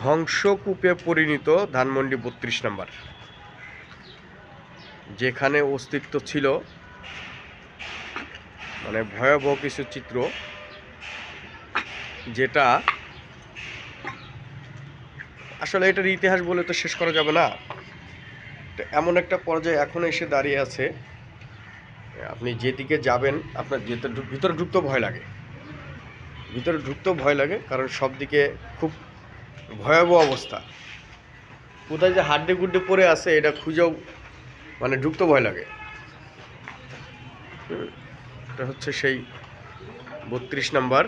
ধ্বংসকূপে পরিণত ধানমন্ডি ৩২ নম্বর, যেখানে অস্তিত্ব ছিল মানে ভয়াবহ কিছু চিত্র, যেটা আসলে এটার ইতিহাস বলে তো শেষ করা যাবে না। এমন একটা পর্যায়ে এখন এসে দাঁড়িয়ে আছে, আপনি যেদিকে যাবেন আপনার ভিতরে ঢুকতেও ভয় লাগে, ভিতরে ঢুকতেও ভয় লাগে, কারণ সব দিকে খুব ভয়াবহ অবস্থা। কোথায় যে হাড্ডে গুড্ডে পড়ে আছে এটা খুঁজেও মানে ঢুকতে ভয় লাগে। এটা হচ্ছে সেই ৩২ নম্বর।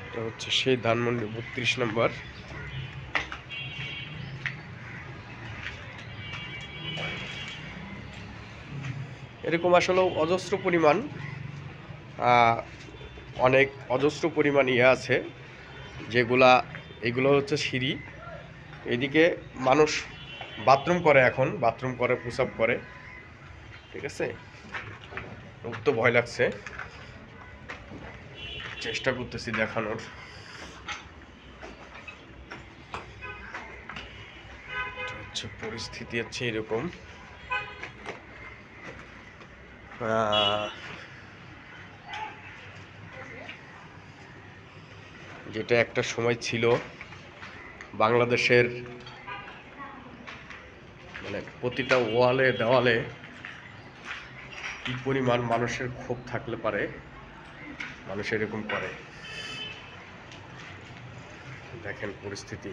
এটা হচ্ছে সেই ধানমন্ডি ৩২ নম্বর। এরকম আসলে অজস্র পরিমাণ অনেক অজস্র পরিমাণ আছে, এগুলো হচ্ছে সিঁড়ি। এদিকে মানুষ বাথরুম করে, এখন বাথরুম করে, প্রসাব করে, ঠিক আছে। উঠতে ভয় লাগছে, চেষ্টা করতেছি দেখানোর। হচ্ছে পরিস্থিতি হচ্ছে এরকম। যেটা একটা সময় ছিল বাংলাদেশের মানে প্রতিটা ওয়ালে দেওয়ালে কি পরিমাণ মানুষের ক্ষোভ থাকলে পারে মানুষ এরকম করে। দেখেন পরিস্থিতি।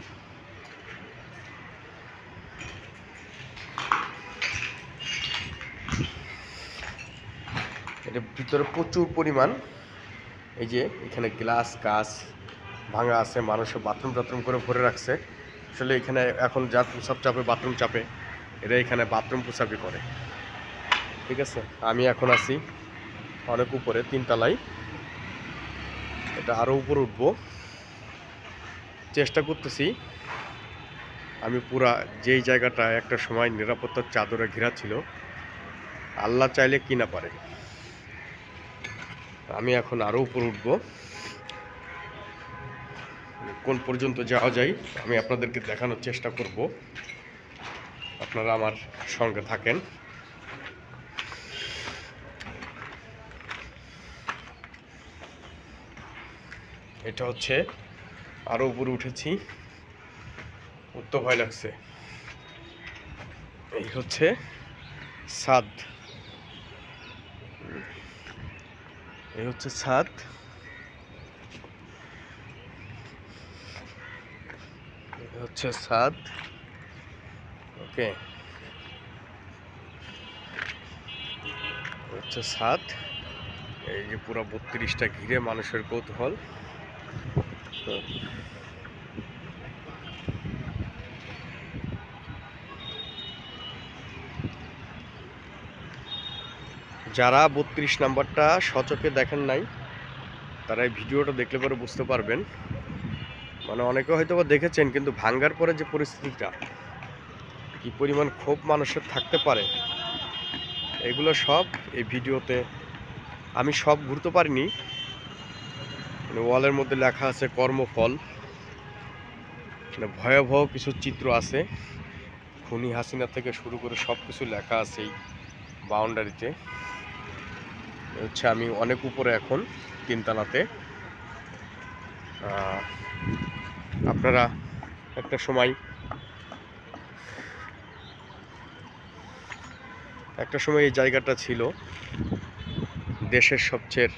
এটা ভিতরে প্রচুর পরিমাণ, এই যে এখানে গ্লাস কাঁচ ভাঙা আছে, মানুষের বাথরুম টাথরুম করে ভরে রাখছে। আসলে এখানে এখন যার প্রসাব চাপে, বাথরুম চাপে, এরা এখানে বাথরুম প্রসাবই করে, ঠিক আছে। আমি এখন আছি অনেক উপরে, ৩ তলায়। এটা আরও উপরে উঠবো, চেষ্টা করতেছি। আমি পুরা যেই জায়গাটা একটা সময় নিরাপত্তার চাদরে ঘেরা ছিল, আল্লাহ চাইলে কি না পারে। আমি এখন আরও উপরে উঠবো, কোন পর্যন্ত যাওয়া যায় আমি আপনাদেরকে দেখানোর চেষ্টা করব, আপনারা আমার সঙ্গে থাকেন। এটা হচ্ছে আরও উপরে উঠেছি, উঠতে ভয় লাগছে। এই হচ্ছে ছাদ, এই হচ্ছে ছাদ। হচ্ছে ছাদ, ওকে, হচ্ছে ছাদ। এই যে পুরো ৩২টা ঘিরে মানুষের কৌতূহল। যারা ৩২ নাম্বারটা সচকে দেখেন নাই, তারা এই ভিডিওটা দেখলে পরে বুঝতে পারবেন। মানে অনেকে হয়তো বা দেখেছেন, কিন্তু ভাঙ্গার পরে যে পরিস্থিতিটা, কি পরিমাণ ক্ষোভ মানুষের থাকতে পারে, এগুলো সব এই ভিডিওতে আমি সব ঘুরতে পারিনি। মানে ওয়ালের মধ্যে লেখা আছে কর্মফল, মানে ভয়াবহ কিছু চিত্র আছে, খুনি হাসিনা থেকে শুরু করে সব কিছু লেখা আছে এই বাউন্ডারিতে। হচ্ছে আমি অনেক উপরে এখন, ৩ তলাতে। আপনারা একটা সময় এই জায়গাটা ছিল দেশের সবচেয়ে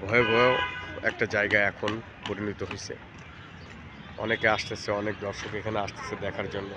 ভয়াবহ একটা জায়গা, এখন পরিণত হয়েছে। অনেকে আসতেছে, অনেক দর্শক এখানে আসতেছে দেখার জন্য।